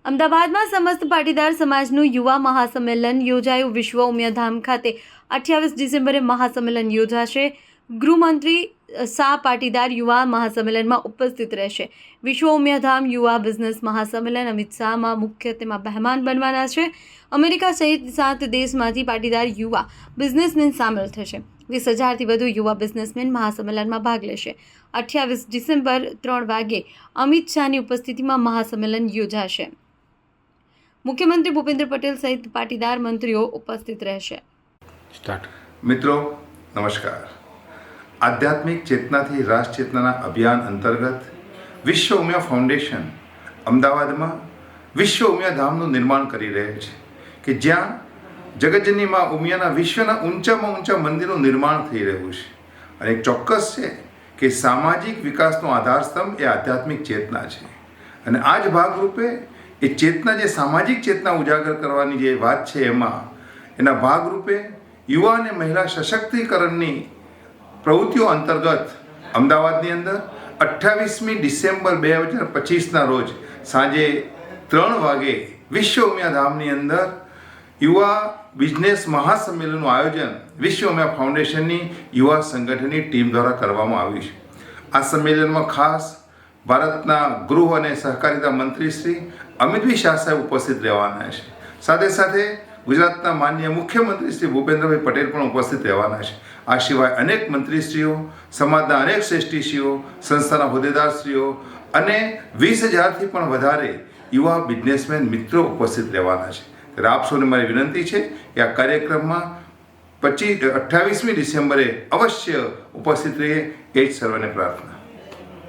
અમદાવાદમાં સમસ્ત પાટીદાર સમાજનું યુવા મહાસંમેલન યોજાયું. વિશ્વ ઉમિયાધામ ખાતે 28 ડિસેમ્બરે મહાસંમેલન યોજાશે. ગૃહમંત્રી શાહ પાટીદાર યુવા મહાસંમેલનમાં ઉપસ્થિત રહેશે. વિશ્વ ઉમિયાધામ યુવા બિઝનેસ મહાસંમેલન અમિત શાહમાં મુખ્ય તેમાં મહેમાન બનવાના છે. અમેરિકા સહિત 7 દેશમાંથી પાટીદાર યુવા બિઝનેસમેન સામેલ થશે. 20,000થી વધુ યુવા બિઝનેસમેન મહાસંમેલનમાં ભાગ લેશે. 28 ડિસેમ્બર 3 વાગે અમિત શાહની ઉપસ્થિતિમાં મહાસંમેલન યોજાશે. મુખ્યમંત્રી ભૂપેન્દ્ર પટેલ સહિત પાટીદાર મંત્રીઓ ઉપસ્થિત રહેશે. મિત્રો નમસ્કાર. આધ્યાત્મિક ચેતનાથી રાષ્ટ્ર ચેતનાના અભિયાન અંતર્ગત વિશ્વ ઉમિયા ફાઉન્ડેશન અમદાવાદમાં વિશ્વ ઉમિયાધામનું નિર્માણ કરી રહેલ છે કે જ્યાં જગતજનની માં ઉમિયાના વિશ્વના ઊંચામાં ઊંચા મંદિરનું નિર્માણ થઈ રહ્યું છે. અને એક ચોક્કસ છે કે સામાજિક વિકાસનો આધારસ્તંભ એ આધ્યાત્મિક ચેતના છે. અને આ જ ભાગરૂપે એ ચેતના જે સામાજિક ચેતના ઉજાગર કરવાની જે વાત છે એના ભાગરૂપે યુવા અને મહિલા સશક્તિકરણની પ્રવૃત્તિઓ અંતર્ગત અમદાવાદની અંદર 28મી ડિસેમ્બર 2025ના રોજ સાંજે 3 વાગે વિશ્વ ઉમિયાધામની અંદર યુવા બિઝનેસ મહાસંમેલનનું આયોજન વિશ્વ ઉમિયા ફાઉન્ડેશનની યુવા સંગઠનની ટીમ દ્વારા કરવામાં આવ્યું છે. આ સંમેલનમાં ખાસ ભારતના ગૃહ અને સહકારિતા મંત્રી શ્રી અમિતભાઈ શાહ સાહેબ ઉપસ્થિત રહેવાના છે. સાથે સાથે ગુજરાતના માનનીય મુખ્યમંત્રી શ્રી ભૂપેન્દ્રભાઈ પટેલ પણ ઉપસ્થિત રહેવાના છે. આ સિવાય અનેક મંત્રીશ્રીઓ, સમાજના અનેક શ્રેષ્ઠીશ્રીઓ, સંસ્થાના હોદ્દેદારશ્રીઓ અને 20,000થી પણ વધારે યુવા બિઝનેસમેન મિત્રો ઉપસ્થિત રહેવાના છે. ત્યારે આપ સૌને મારી વિનંતી છે કે આ કાર્યક્રમમાં 28મી ડિસેમ્બરે અવશ્ય ઉપસ્થિત રહીએ એ જ સર્વને પ્રાર્થના.